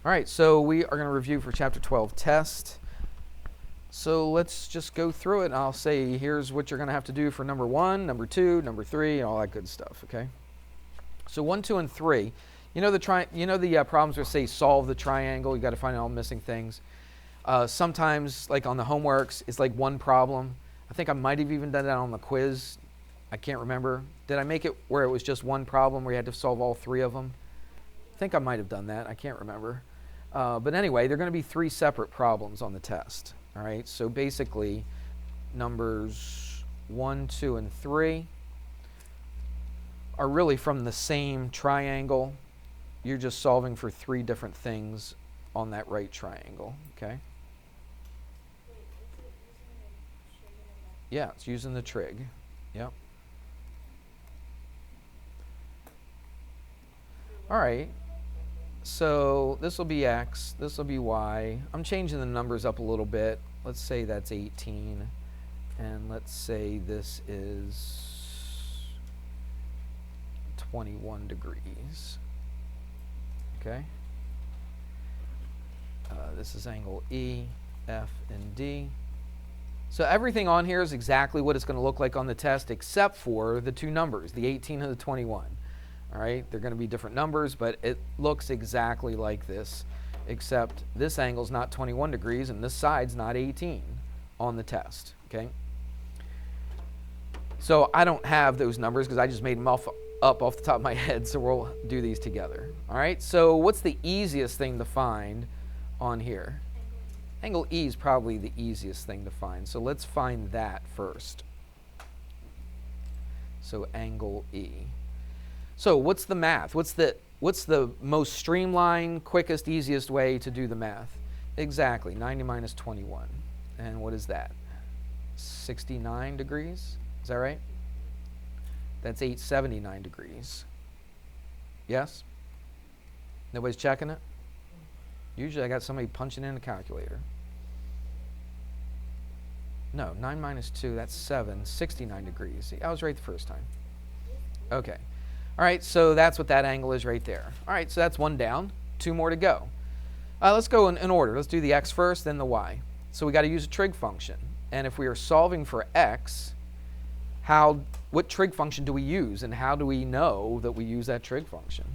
All right, so we are going to review for Chapter 12 test. So let's just go through it, and I'll say here's what you're going to have to do for number 1, number 2, number 3, and all that good stuff, okay? So 1, 2, and 3, you know the problems where say solve the triangle, you got to find all missing things. Sometimes, like on the homeworks, it's like one problem. I think I might have even done that on the quiz. I can't remember. Did I make it where it was just one problem where you had to solve all 3 of them? I think I might have done that. I can't remember. But anyway, they're going to be 3 separate problems on the test. All right, so basically numbers 1, 2, and 3 are really from the same triangle. You're just solving for 3 different things on that right triangle, okay? Yeah, it's using the trig. Yep. All right. So this will be x, this will be y. I'm changing the numbers up a little bit. Let's say that's 18, and let's say this is 21 degrees. Okay? This is angle E, F, and D. So everything on here is exactly what it's going to look like on the test except for the 2 numbers, the 18 and the 21. All right, they're going to be different numbers, but it looks exactly like this, except this angle's not 21 degrees and this side's not 18 on the test, okay? So I don't have those numbers because I just made them up off the top of my head, so we'll do these together. All right, so what's the easiest thing to find on here? Angle E is probably the easiest thing to find, so let's find that first. So angle E. So what's the math? What's the most streamlined, quickest, easiest way to do the math? Exactly, 90 minus 21. And what is that? 69 degrees? Is that right? That's 879 degrees. Yes? Nobody's checking it? Usually I got somebody punching in a calculator. No, 9 minus 2, that's 7, 69 degrees. See, I was right the first time. Okay. All right, so that's what that angle is right there. All right, so that's 1 down, 2 more to go. Let's go in order. Let's do the x first, then the y. So we got to use a trig function. And if we are solving for x, what trig function do we use, and how do we know that we use that trig function?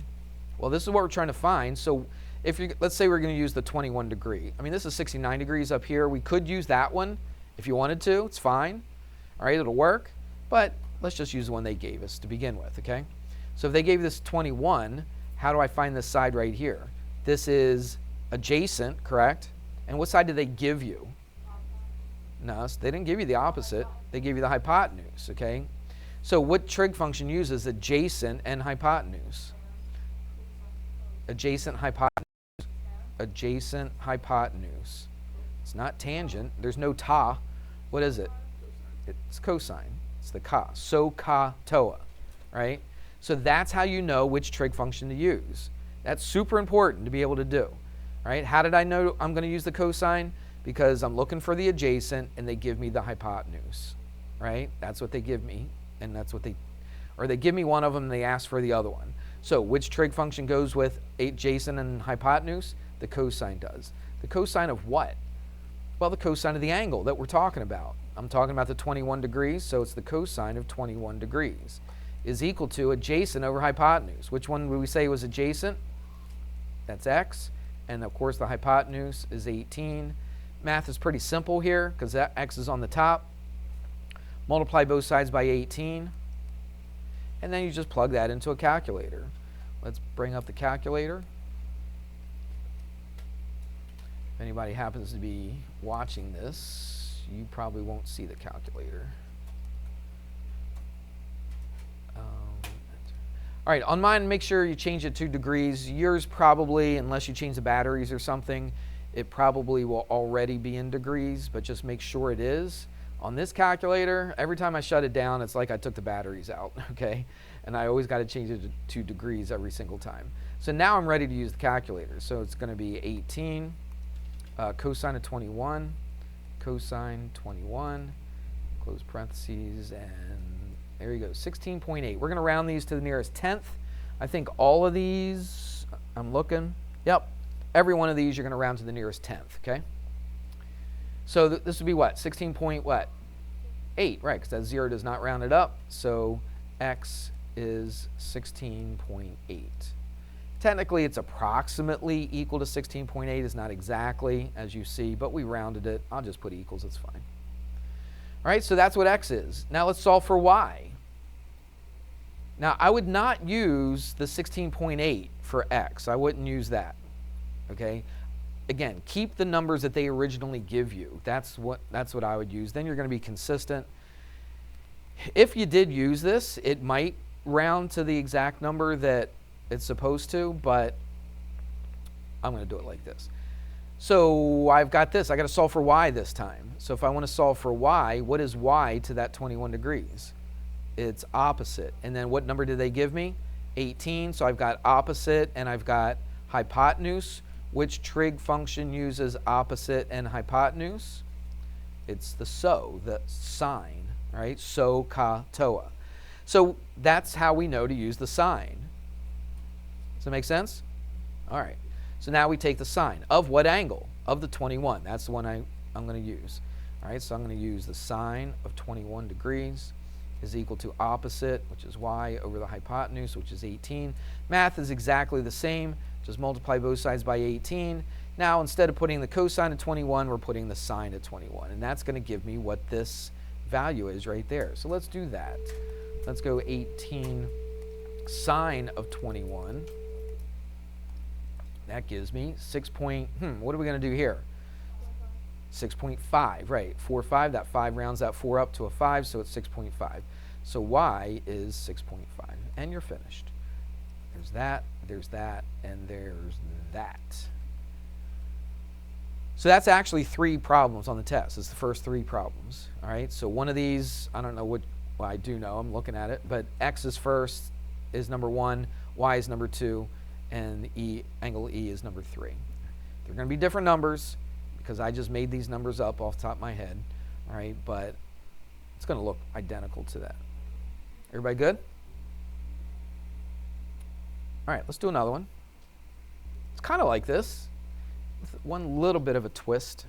Well, this is what we're trying to find. So let's say we're going to use the 21 degree. I mean, this is 69 degrees up here. We could use that one if you wanted to. It's fine. All right, it'll work. But let's just use the one they gave us to begin with, okay? So if they gave this 21, how do I find this side right here? This is adjacent, correct? And what side did they give you? No, they didn't give you the opposite. They gave you the hypotenuse, okay? So what trig function uses adjacent and hypotenuse? Adjacent hypotenuse. Adjacent hypotenuse. It's not tangent. There's no ta. What is it? It's cosine. It's the ka. So ka toa, right? So that's how you know which trig function to use. That's super important to be able to do. All right? How did I know I'm going to use the cosine? Because I'm looking for the adjacent and they give me the hypotenuse. Right? That's what they give me, and that's what they give me one of them and they ask for the other one. So which trig function goes with adjacent and hypotenuse? The cosine does. The cosine of what? Well, the cosine of the angle that we're talking about. I'm talking about the 21 degrees, so it's the cosine of 21 degrees is equal to adjacent over hypotenuse. Which one would we say was adjacent? That's x. And of course the hypotenuse is 18. Math is pretty simple here because that x is on the top. Multiply both sides by 18. And then you just plug that into a calculator. Let's bring up the calculator. If anybody happens to be watching this, you probably won't see the calculator. All right, on mine, make sure you change it 2 degrees. Yours probably, unless you change the batteries or something, it probably will already be in degrees, but just make sure it is. On this calculator, every time I shut it down, it's like I took the batteries out, okay? And I always got to change it to 2 degrees every single time. So now I'm ready to use the calculator. So it's going to be 18, cosine of 21, cosine 21, close parentheses, and there you go, 16.8. We're going to round these to the nearest tenth. I think all of these, I'm looking, yep, Every one of these you're going to round to the nearest tenth, okay? So this would be what? 16 point what? 8, right, because that 0 does not round it up. So x is 16.8. Technically, it's approximately equal to 16.8. It's not exactly, as you see, but we rounded it. I'll just put equals. It's fine. All right, so that's what x is. Now let's solve for y. Now, I would not use the 16.8 for x. I wouldn't use that, okay? Again, keep the numbers that they originally give you. That's what I would use. Then you're going to be consistent. If you did use this, it might round to the exact number that it's supposed to, but I'm going to do it like this. So I've got this. I got to solve for y this time. So if I want to solve for y, what is y to that 21 degrees? It's opposite. And then what number did they give me? 18. So I've got opposite and I've got hypotenuse. Which trig function uses opposite and hypotenuse? It's the sine, right? So, ka, toa. So that's how we know to use the sine. Does that make sense? All right. So now we take the sine. Of what angle? Of the 21. That's the one I'm going to use. All right, so I'm going to use the sine of 21 degrees is equal to opposite, which is y, over the hypotenuse, which is 18. Math is exactly the same. Just multiply both sides by 18. Now, instead of putting the cosine of 21, we're putting the sine of 21. And that's going to give me what this value is right there. So let's do that. Let's go 18 sine of 21. That gives me 6 point, what are we going to do here? 6.5, right. 4, 5, that 5 rounds that 4 up to a 5, so it's 6.5. So y is 6.5, and you're finished. There's that, and there's that. So that's actually 3 problems on the test. It's the first 3 problems, all right? So one of these, I don't know what, well, I do know, I'm looking at it, but x is first, is number 1, y is number 2, and angle E is number 3. They're going to be different numbers because I just made these numbers up off the top of my head, all right? But it's going to look identical to that. Everybody good? All right, let's do another one. It's kind of like this, with one little bit of a twist.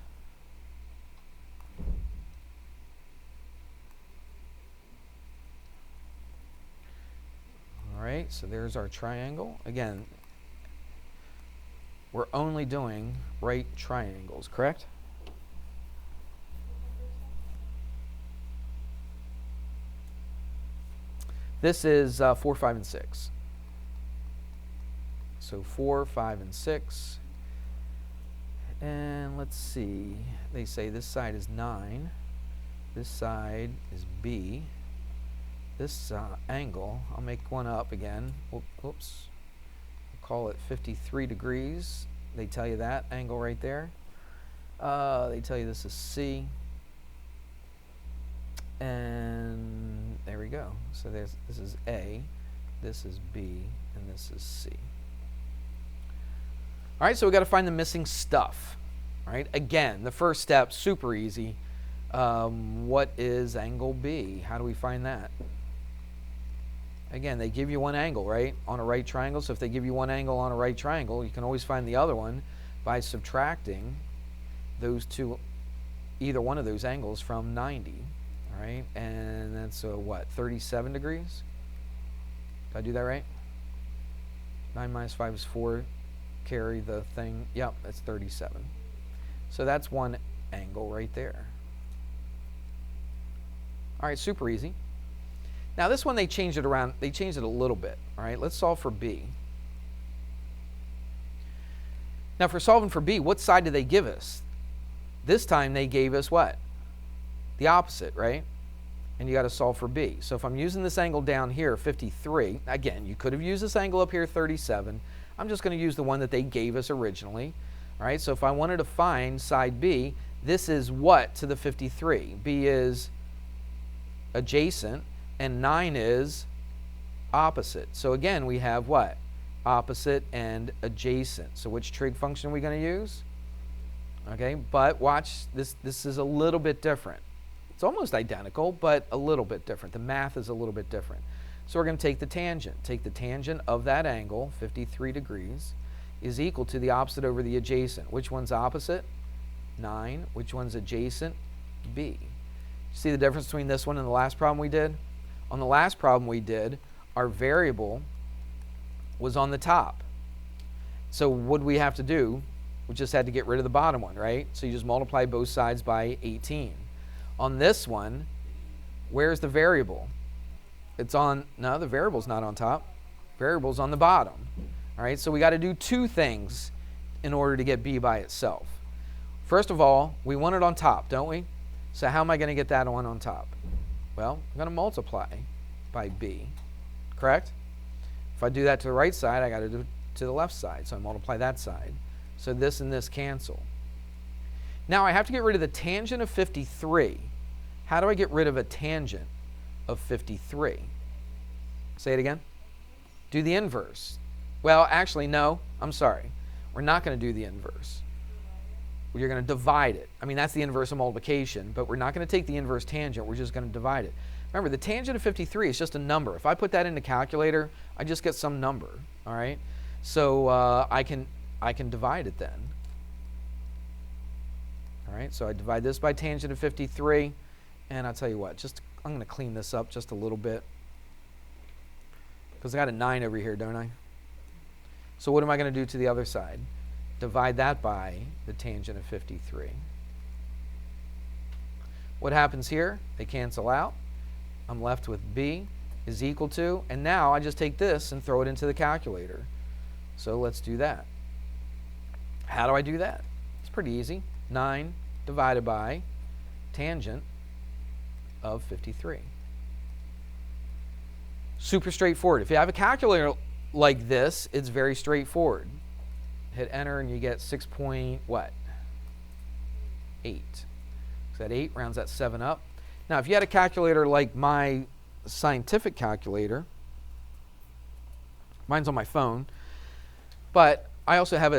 All right, so there's our triangle. Again, we're only doing right triangles, correct? This is 4, 5, and 6. So 4, 5, and 6. And let's see. They say this side is 9. This side is B. This angle, I'll make one up again. Oops. We'll call it 53 degrees. They tell you that angle right there. They tell you this is C. And there we go. So this is A, this is B, and this is C. All right, so we've got to find the missing stuff. All right, again, the first step, super easy. What is angle B? How do we find that? Again, they give you one angle, right, on a right triangle. So if they give you one angle on a right triangle, you can always find the other one by subtracting those two, either one of those angles from 90. All right, and that's what, 37 degrees? Did I do that right? 9 minus 5 is 4. Carry the thing. Yep, that's 37. So that's one angle right there. All right, super easy. Now this one they changed it around. They changed it a little bit. All right, let's solve for B. Now for solving for B, what side did they give us? This time they gave us what? The opposite, right? And you got to solve for B. So if I'm using this angle down here, 53, again, you could have used this angle up here, 37. I'm just going to use the one that they gave us originally. All right, so if I wanted to find side B, this is what to the 53? B is adjacent, and 9 is opposite. So again, we have what? Opposite and adjacent. So which trig function are we going to use? Okay, but watch, this is a little bit different. It's almost identical, but a little bit different. The math is a little bit different. So we're going to take the tangent. Take the tangent of that angle, 53 degrees, is equal to the opposite over the adjacent. Which one's opposite? 9. Which one's adjacent? B. See the difference between this one and the last problem we did? On the last problem we did, our variable was on the top. So what do we have to do? We just had to get rid of the bottom one, right? So you just multiply both sides by 18. On this one, where's the variable? It's on, no, the variable's not on top. Variable's on the bottom. All right, so we got to do two things in order to get b by itself. First of all, we want it on top, don't we? So how am I going to get that one on top? Well, I'm going to multiply by b, correct? If I do that to the right side, I got to do it to the left side, so I multiply that side. So this and this cancel. Now I have to get rid of the tangent of 53. How do I get rid of a tangent of 53? Say it again. Do the inverse. Well, actually, no. I'm sorry. We're not going to do the inverse. You're going to divide it. I mean, that's the inverse of multiplication, but we're not going to take the inverse tangent. We're just going to divide it. Remember, the tangent of 53 is just a number. If I put that in the calculator, I just get some number. All right. So I can divide it then. All right. So I divide this by tangent of 53, and I'll tell you what. I'm going to clean this up just a little bit because I got a 9 over here, don't I? So what am I going to do to the other side? Divide that by the tangent of 53. What happens here? They cancel out. I'm left with b is equal to, and now I just take this and throw it into the calculator. So let's do that. How do I do that? It's pretty easy. 9 divided by tangent of 53. Super straightforward. If you have a calculator like this, it's very straightforward. Hit enter and you get 6 point what? 8. So that 8 rounds that 7 up. Now if you had a calculator like my scientific calculator, mine's on my phone, but I also have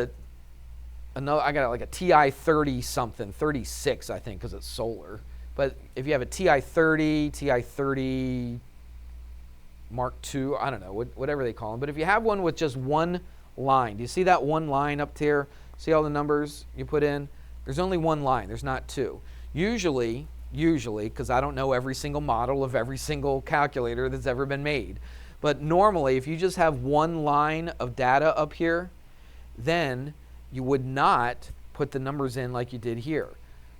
another, I got like a TI 30 something, 36 I think because it's solar. But if you have a TI 30, TI 30 Mark II, I don't know, whatever they call them. But if you have one with just one line, do you see that one line up there? See all the numbers you put in? There's only one line, there's not two. Usually, because I don't know every single model of every single calculator that's ever been made, but normally if you just have one line of data up here, then you would not put the numbers in like you did here.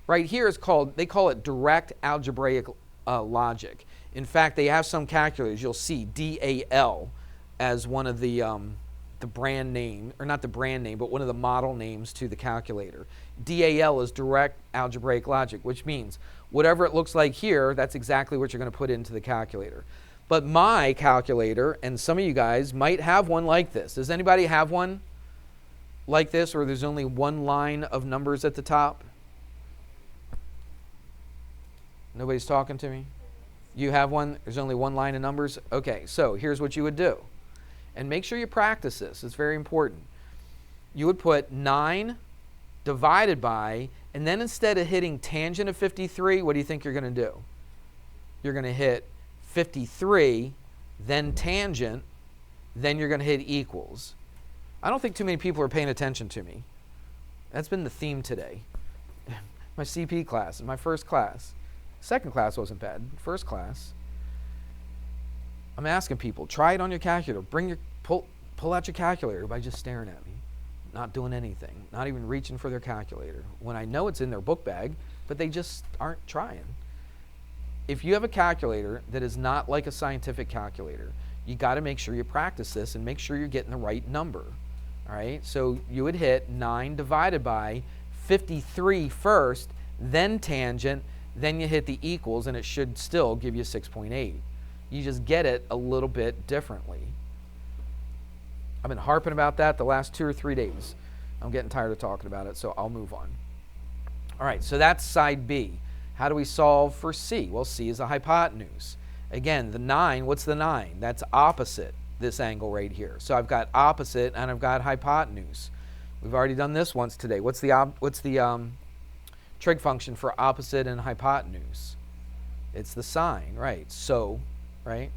Right here is called, they call it direct algebraic logic. In fact, they have some calculators, you'll see DAL as one of the brand name, or not the brand name, but one of the model names to the calculator. DAL is direct algebraic logic, which means whatever it looks like here, that's exactly what you're going to put into the calculator. But my calculator, and some of you guys might have one like this. Does anybody have one like this, where there's only one line of numbers at the top? Nobody's talking to me? You have one? There's only one line of numbers? Okay, so here's what you would do. And make sure you practice this. It's very important. You would put 9 divided by, and then instead of hitting tangent of 53, what do you think you're going to do? You're going to hit 53, then tangent, then you're going to hit equals. I don't think too many people are paying attention to me. That's been the theme today. My CP class, my first class. Second class wasn't bad. First class. I'm asking people, try it on your calculator. Pull out your calculator by just staring at me. Not doing anything. Not even reaching for their calculator. When I know it's in their book bag, but they just aren't trying. If you have a calculator that is not like a scientific calculator, you got to make sure you practice this and make sure you're getting the right number. All right? So you would hit 9 divided by 53 first, then tangent, then you hit the equals, and it should still give you 6.8. You just get it a little bit differently. I've been harping about that the last 2 or 3 days. I'm getting tired of talking about it, so I'll move on. All right, so that's side B. How do we solve for C? Well, C is a hypotenuse. Again, the 9, what's the 9? That's opposite this angle right here. So I've got opposite and I've got hypotenuse. We've already done this once today. What's the trig function for opposite and hypotenuse? It's the sine, right? So, right?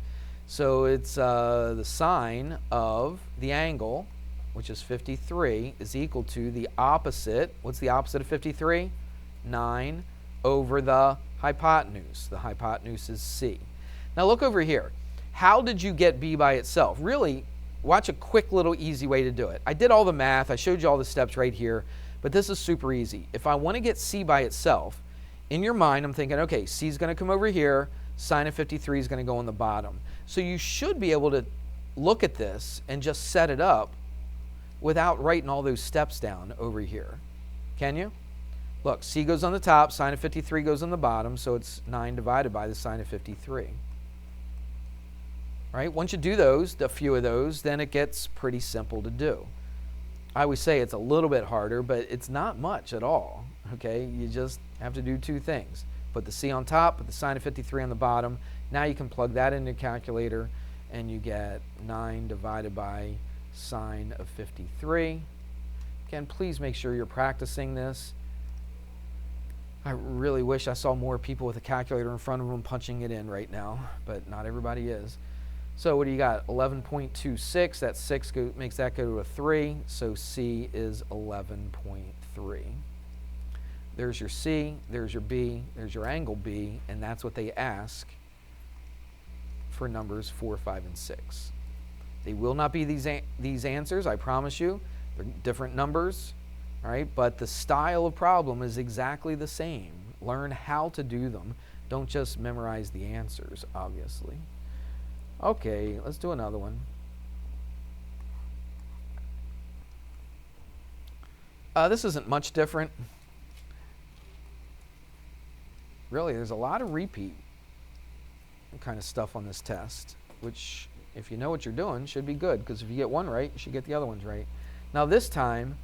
So it's the sine of the angle which is 53, is equal to the opposite. What's the opposite of 53? 9 over the hypotenuse. The hypotenuse is C. Now look over here. How did you get B by itself? Really, watch a quick little easy way to do it. I did all the math. I showed you all the steps right here, but this is super easy. If I want to get C by itself, in your mind, I'm thinking, okay, C is going to come over here. Sine of 53 is going to go on the bottom. So you should be able to look at this and just set it up without writing all those steps down over here. Can you? Look, C goes on the top, sine of 53 goes on the bottom, so it's 9 divided by the sine of 53. Right? Once you do those, a few of those, then it gets pretty simple to do. I always say it's a little bit harder, but it's not much at all. Okay? You just have to do two things. Put the C on top, put the sine of 53 on the bottom. Now you can plug that into your calculator, and you get 9 divided by sine of 53. Again, please make sure you're practicing this. I really wish I saw more people with a calculator in front of them punching it in right now, but not everybody is. So what do you got? 11.26. That 6 makes that go to a 3, so C is 11.3. There's your C, there's your B, there's your angle B, and that's what they ask for numbers 4, 5, and 6. They will not be these answers, I promise you. They're different numbers, all right? But the style of problem is exactly the same. Learn how to do them. Don't just memorize the answers, obviously. Okay, let's do another one. This isn't much different. Really, there's a lot of repeat kind of stuff on this test, which, if you know what you're doing, should be good, because if you get one right, you should get the other ones right. Now this time,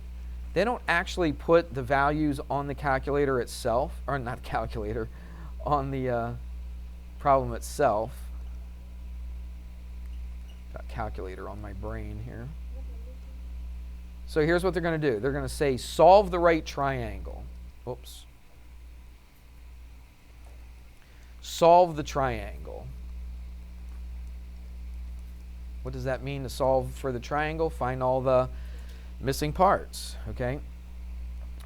they don't actually put the values on the calculator itself, or not calculator, on the problem itself. Got calculator on my brain here. So here's what they're going to do. They're going to say, solve the right triangle. Oops. Solve the triangle. What does that mean to solve for the triangle? Find all the missing parts, okay?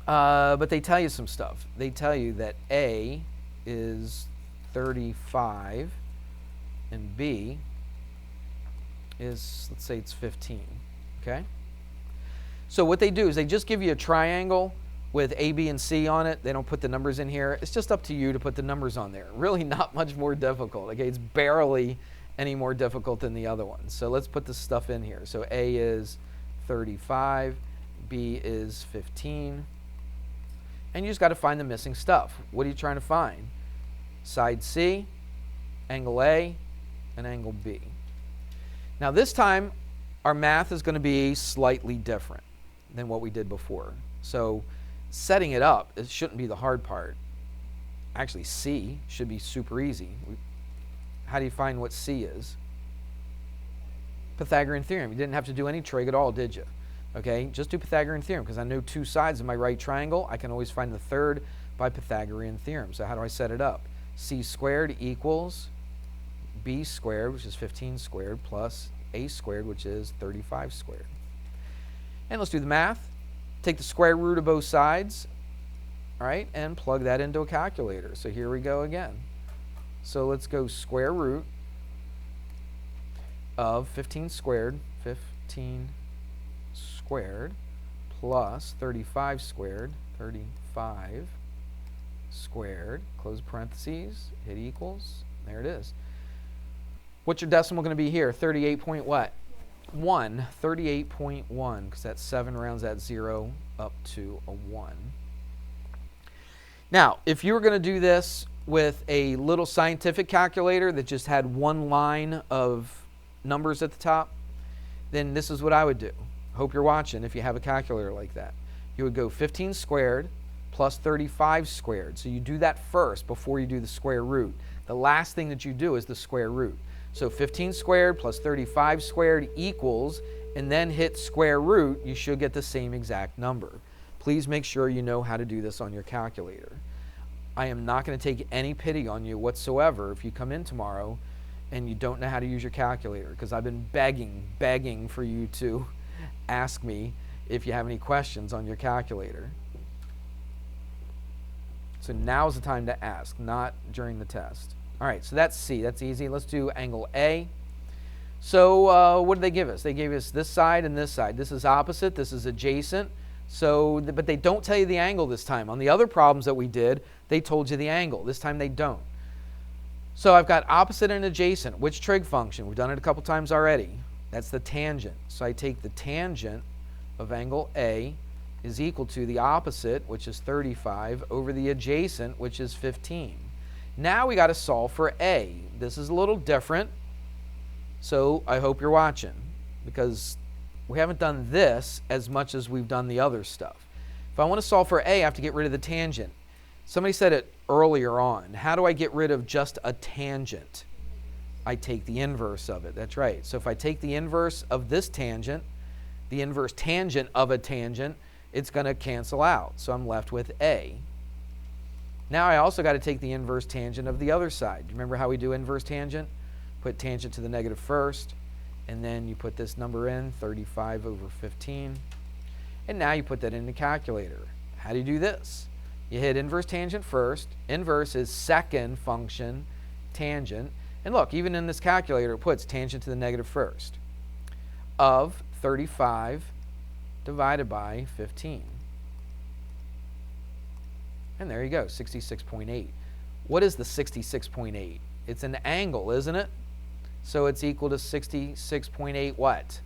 But they tell you some stuff. They tell you that A is 35 and B is, let's say it's 15, okay? So what they do is they just give you a triangle with A, B, and C on it. They don't put the numbers in here. It's just up to you to put the numbers on there. Really not much more difficult, okay? It's barely any more difficult than the other ones. So let's put this stuff in here. So A is 35, B is 15, and you just got to find the missing stuff. What are you trying to find? Side C, angle A, and angle B. Now this time, our math is going to be slightly different than what we did before. So setting it up, it shouldn't be the hard part. Actually, C should be super easy. How do you find what C is? Pythagorean theorem. You didn't have to do any trig at all, did you? Okay, just do Pythagorean theorem, because I know two sides of my right triangle. I can always find the third by Pythagorean theorem. So how do I set it up? C squared equals B squared, which is 15 squared, plus A squared, which is 35 squared. And let's do the math. Take the square root of both sides, all right, and plug that into a calculator. So here we go again. So let's go square root of 15 squared, plus 35 squared, close parentheses, hit equals, there it is. What's your decimal going to be here? 38 point what? 1, 38.1, because that 7 rounds that 0 up to a 1. Now, if you were going to do this with a little scientific calculator that just had one line of numbers at the top, then this is what I would do. Hope you're watching if you have a calculator like that. You would go 15 squared plus 35 squared. So you do that first before you do the square root. The last thing that you do is the square root. So 15 squared plus 35 squared equals, and then hit square root, you should get the same exact number. Please make sure you know how to do this on your calculator. I am not going to take any pity on you whatsoever if you come in tomorrow and you don't know how to use your calculator, because I've been begging for you to ask me if you have any questions on your calculator. So now's the time to ask, not during the test. All right, so that's C. That's easy. Let's do angle A. So what did they give us? They gave us this side and this side. This is opposite. This is adjacent. So, but they don't tell you the angle this time. On the other problems that we did, they told you the angle. This time they don't. So I've got opposite and adjacent. Which trig function? We've done it a couple times already. That's the tangent. So I take the tangent of angle A is equal to the opposite, which is 35, over the adjacent, which is 15. Now we got to solve for A. This is a little different, so I hope you're watching, because we haven't done this as much as we've done the other stuff. If I want to solve for A, I have to get rid of the tangent. Somebody said it earlier on. How do I get rid of just a tangent? I take the inverse of it. That's right. So if I take the inverse of this tangent, the inverse tangent of a tangent, it's going to cancel out. So I'm left with A. Now I also got to take the inverse tangent of the other side. Do you remember how we do inverse tangent? Put tangent to the negative first, and then you put this number in, 35 over 15. And now you put that in the calculator. How do you do this? You hit inverse tangent first. Inverse is second function tangent. And look, even in this calculator, it puts tangent to the negative first of 35 divided by 15. And there you go, 66.8. What is the 66.8? It's an angle, isn't it? So it's equal to 66.8 what?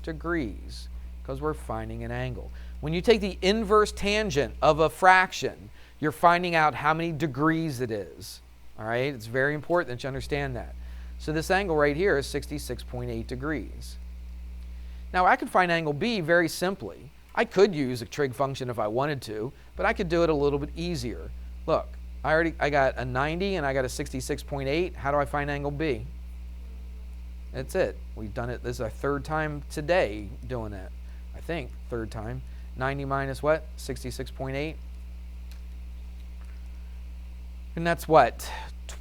Degrees, because we're finding an angle. When you take the inverse tangent of a fraction, you're finding out how many degrees it is. All right, it's very important that you understand that. So this angle right here is 66.8 degrees. Now I could find angle B very simply. I could use a trig function if I wanted to, but I could do it a little bit easier. Look, I got a 90 and I got a 66.8. How do I find angle B? That's it. We've done it. This is our third time today doing that. I think third time. 90 minus what? 66.8. And that's what?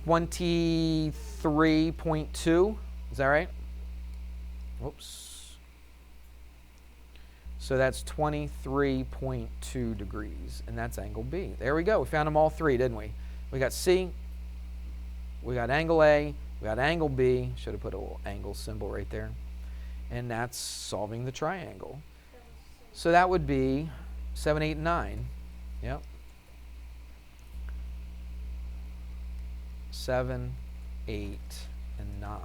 23.2. Is that right? Whoops. So that's 23.2 degrees, and that's angle B. There we go. We found them all three, didn't we? We got C, we got angle A, we got angle B. Should have put a little angle symbol right there. And that's solving the triangle. So that would be 7, 8, and 9. Yep. 7, 8, and 9.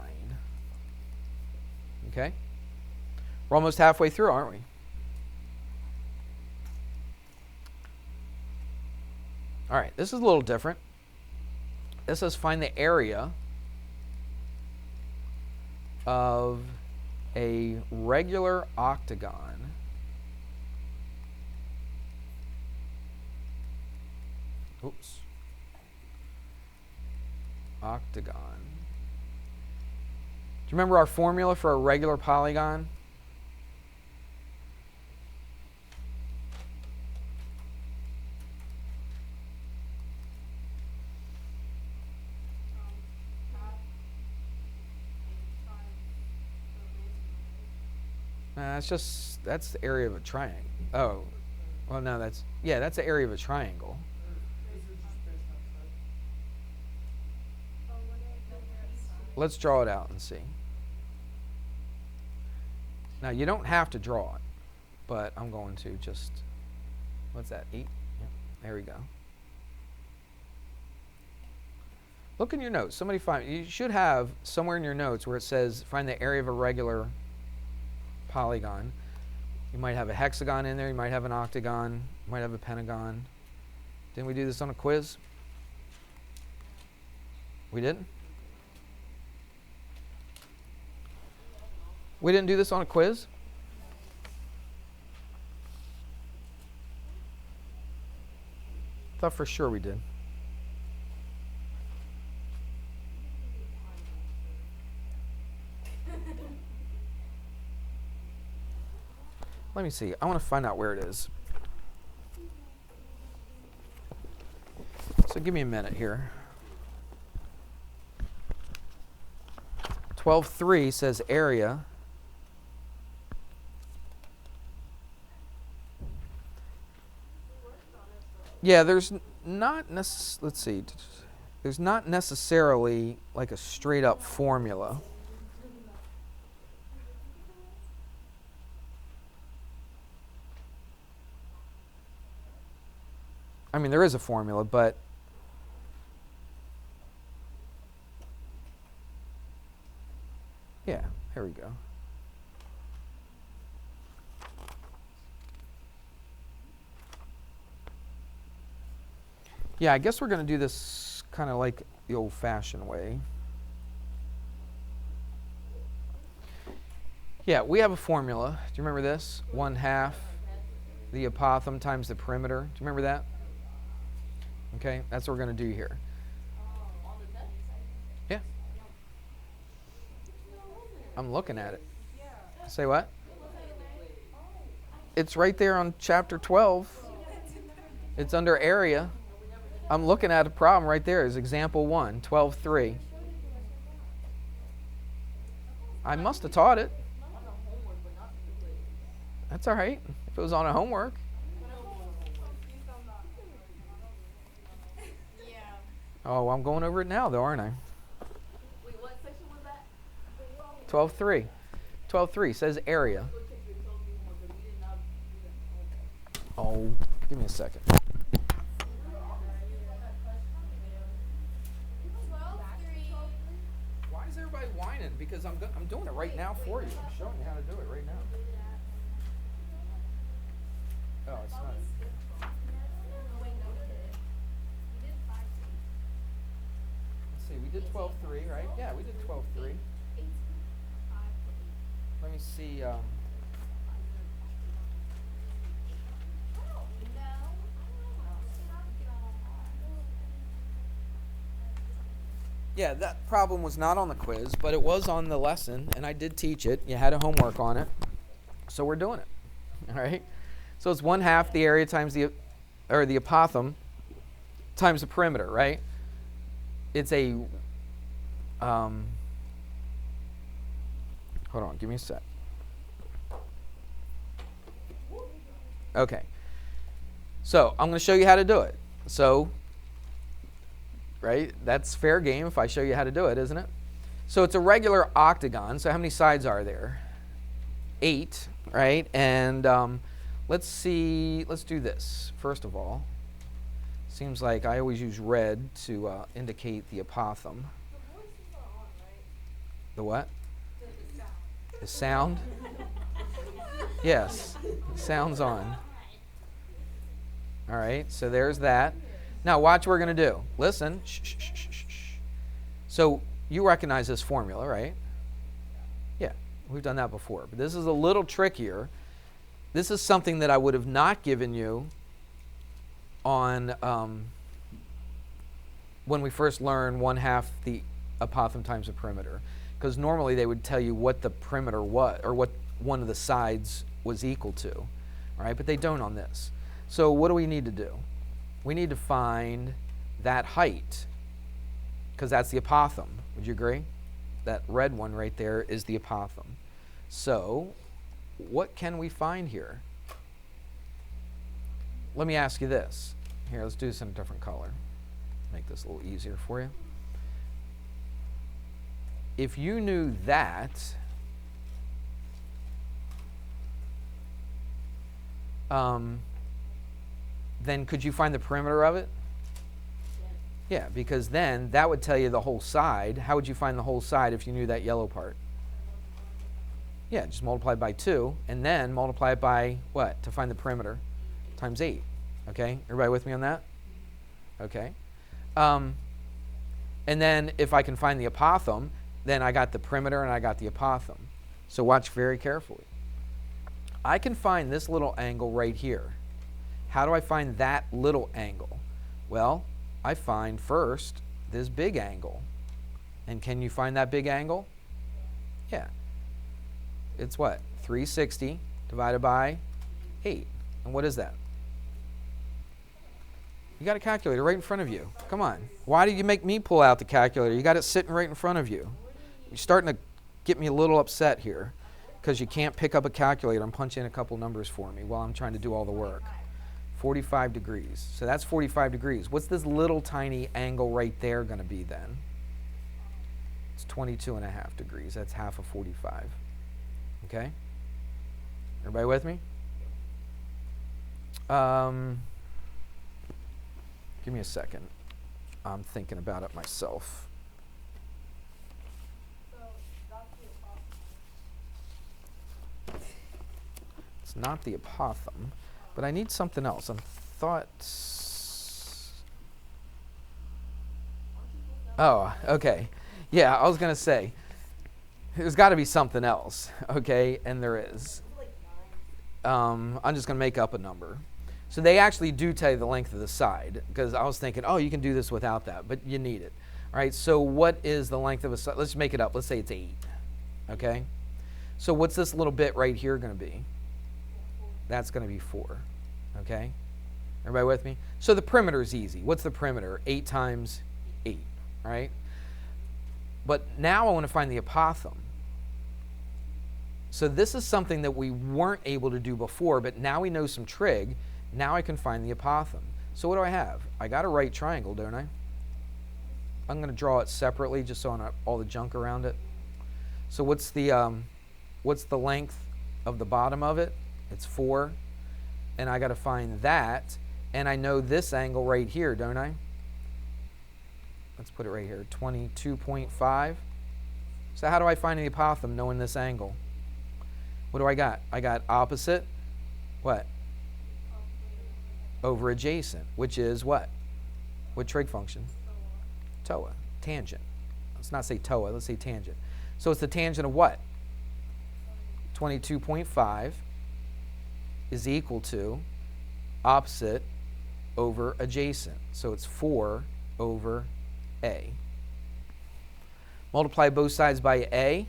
Okay? We're almost halfway through, aren't we? All right, this is a little different. This says find the area of a regular octagon octagon. Do you remember our formula for a regular polygon? That's the area of a triangle. Oh, well, no, that's the area of a triangle. Let's draw it out and see. Now, you don't have to draw it, but I'm going to just, what's that, 8? Yep, there we go. Look in your notes. You should have somewhere in your notes where it says find the area of a regular polygon. You might have a hexagon in there, you might have an octagon, you might have a pentagon. Didn't we do this on a quiz? We didn't? We didn't do this on a quiz? Thought for sure we did. Let me see. I want to find out where it is. So give me a minute here. 12.3 says area Yeah, there's let's see. There's not necessarily like a straight up formula. I mean, there is a formula, but yeah, here we go. Yeah, I guess we're going to do this kind of like the old-fashioned way. Yeah, we have a formula. Do you remember this? 1/2 the apothem times the perimeter. Do you remember that? Okay, that's what we're going to do here. Yeah. I'm looking at it. Say what? It's right there on chapter 12. It's under area. I'm looking at a problem right there. Is example 1, 12:3. I must have taught it. That's all right. If it was on a homework. Oh, I'm going over it now, though, aren't I? Wait, what section was that? 12:3. 12:3 says area. Oh, give me a second. Why is everybody whining? Because I'm doing it right now for you. I'm showing you how to do it right now. Oh, it's not. Let's see. We did 12:3, right? Yeah, we did 12:3. Let me see. Yeah, that problem was not on the quiz, but it was on the lesson, and I did teach it. You had a homework on it, so we're doing it. All right. So it's 1/2 the area times the apothem times the perimeter, right? It's a hold on, give me a sec. Okay. So I'm going to show you how to do it. So, right, that's fair game if I show you how to do it, isn't it? So it's a regular octagon. So how many sides are there? 8, right? And let's do this. First of all, seems like I always use red to indicate the apothem. The what? The sound? Yes, the sound's on. All right, so there's that. Now watch what we're going to do. Listen. Shh, shh, shh, shh, shh. So you recognize this formula, right? Yeah, we've done that before. But this is a little trickier. This is something that I would have not given you on when we first learned 1/2 the apothem times the perimeter. Because normally they would tell you what the perimeter was, or what one of the sides was equal to. All right, but they don't on this. So what do we need to do? We need to find that height, because that's the apothem. Would you agree? That red one right there is the apothem. So what can we find here? Let me ask you this. Here, let's do this in a different color. Make this a little easier for you. If you knew that, then could you find the perimeter of it? Yeah, because then that would tell you the whole side. How would you find the whole side if you knew that yellow part? Yeah, just multiply by 2, and then multiply it by what to find the perimeter? Times 8. Okay, everybody with me on that? Okay. And then if I can find the apothem, then I got the perimeter and I got the apothem. So watch very carefully. I can find this little angle right here. How do I find that little angle? Well, I find first this big angle. And can you find that big angle? Yeah. It's what? 360 divided by 8. And what is that? You got a calculator right in front of you. Come on. Why do you make me pull out the calculator? You got it sitting right in front of you. You're starting to get me a little upset here because you can't pick up a calculator and punch in a couple numbers for me while I'm trying to do all the work. 45 degrees. So that's 45 degrees. What's this little tiny angle right there going to be then? It's 22.5 degrees. That's half of 45. Okay? Everybody with me? Give me a second. I'm thinking about it myself. It's not the apothum, but I need something else. I thought. Oh, okay. Yeah, I was going to say, there's got to be something else, okay? And there is. I'm just going to make up a number. So they actually do tell you the length of the side, because I was thinking, oh, you can do this without that, but you need it. All right, so what is the length of a side? Let's make it up. Let's say it's 8, okay? So what's this little bit right here going to be? That's going to be 4, okay? Everybody with me? So the perimeter is easy. What's the perimeter? 8 times 8, right? But now I want to find the apothum. So this is something that we weren't able to do before, but now we know some trig. Now I can find the apothum. So what do I have? I got a right triangle, don't I? I'm going to draw it separately just so I don't have all the junk around it. So what's the length of the bottom of it? It's 4. And I got to find that. And I know this angle right here, don't I? Let's put it right here, 22.5. So how do I find the apothum knowing this angle? What do I got? I got opposite, what? Over adjacent, which is what? What trig function? TOA, tangent. Let's not say TOA, let's say tangent. So it's the tangent of what? 22.5 is equal to opposite over adjacent. So it's 4 over A. Multiply both sides by A,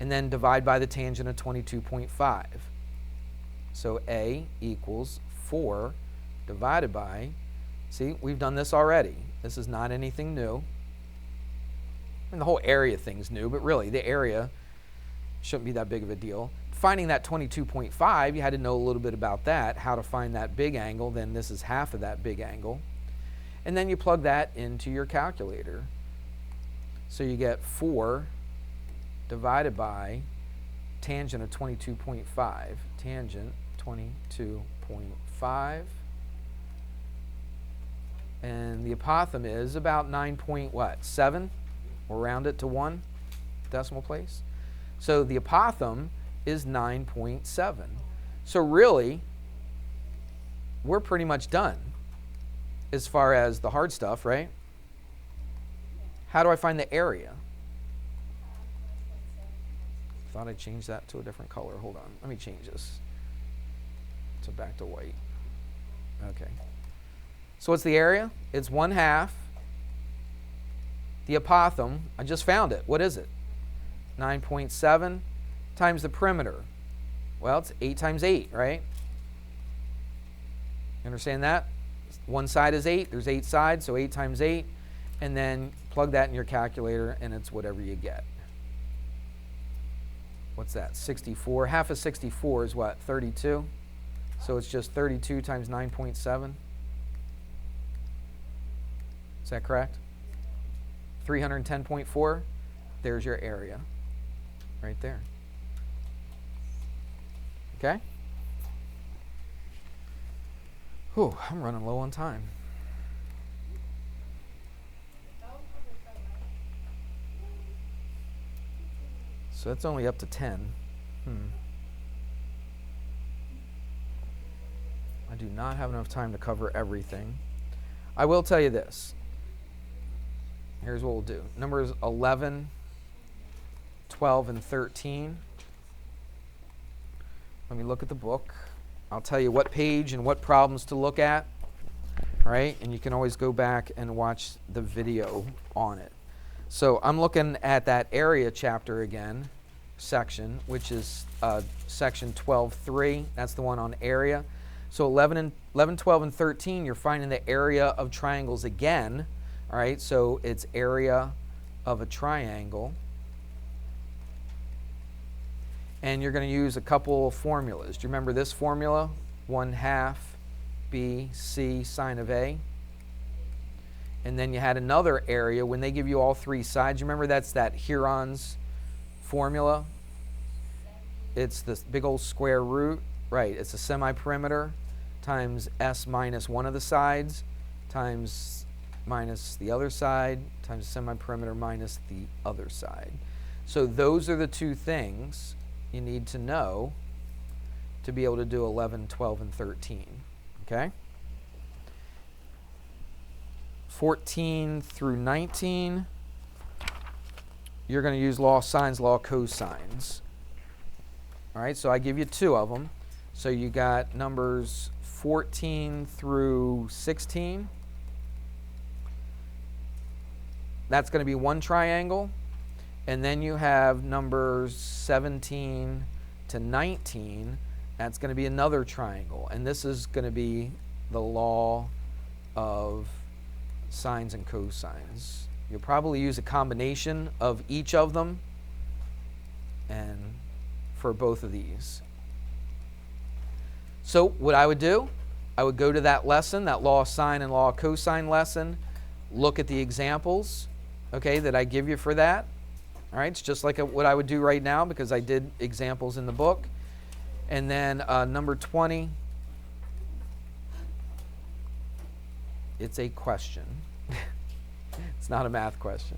and then divide by the tangent of 22.5. So A equals 4 divided by, see, we've done this already. This is not anything new. I mean, the whole area thing's new, but really, the area shouldn't be that big of a deal. Finding that 22.5, you had to know a little bit about that, how to find that big angle, then this is half of that big angle. And then you plug that into your calculator. So you get 4 divided by tangent of 22.5. Tangent 22.5. And the apothum is about 9.7? We'll round it to 1 decimal place. So the apothum is 9.7. So really, we're pretty much done as far as the hard stuff, right? How do I find the area? Thought I changed that to a different color. Hold on. Let me change this to back to white. Okay. So what's the area? It's 1/2. The apothum, I just found it. What is it? 9.7 times the perimeter. Well, it's 8 times 8, right? You understand that? One side is 8. There's 8 sides, so 8 times 8. And then plug that in your calculator, and it's whatever you get. What's that? 64. Half of 64 is what? 32? So it's just 32 times 9.7. Is that correct? 310.4. There's your area. Right there. Okay? Whew, I'm running low on time. So that's only up to 10. I do not have enough time to cover everything. I will tell you this. Here's what we'll do. Numbers 11, 12, and 13. Let me look at the book. I'll tell you what page and what problems to look at. All right? And you can always go back and watch the video on it. So I'm looking at that area chapter again, section, which is section 12.3. That's the one on area. So 11, 12, and 13, you're finding the area of triangles again. All right, so it's area of a triangle. And you're going to use a couple of formulas. Do you remember this formula? 1/2 B, C, sine of A. And then you had another area when they give you all three sides. You remember that's that Heron's formula? It's this big old square root. Right, it's a semi-perimeter times S minus one of the sides times minus the other side times semi-perimeter minus the other side. So those are the two things you need to know to be able to do 11, 12, and 13. Okay? 14 through 19, you're going to use law of sines, law of cosines. All right, so I give you two of them. So you got numbers 14 through 16. That's going to be one triangle. And then you have numbers 17 to 19. That's going to be another triangle. And this is going to be the law of sines and cosines. You'll probably use a combination of each of them and for both of these. So what I would do, I would go to that lesson, that law of sine and law of cosine lesson, look at the examples, okay, that I give you for that. All right, it's just like what I would do right now because I did examples in the book. And then number 20, it's a question. It's not a math question.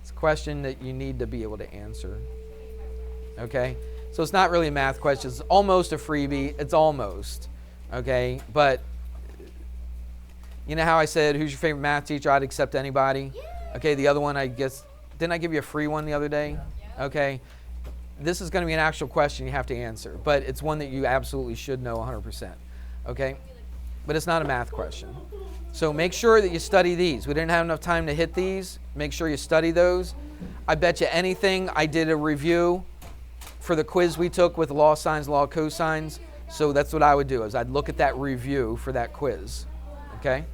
It's a question that you need to be able to answer. Okay? So it's not really a math question. It's almost a freebie. It's almost. Okay? But you know how I said, who's your favorite math teacher? I'd accept anybody. Okay, the other one, I guess, didn't I give you a free one the other day? Okay. This is going to be an actual question you have to answer, but it's one that you absolutely should know 100%. Okay? But it's not a math question. So make sure that you study these. We didn't have enough time to hit these. Make sure you study those. I bet you anything I did a review for the quiz we took with law of sines, law of cosines. So that's what I would do is I'd look at that review for that quiz. Okay?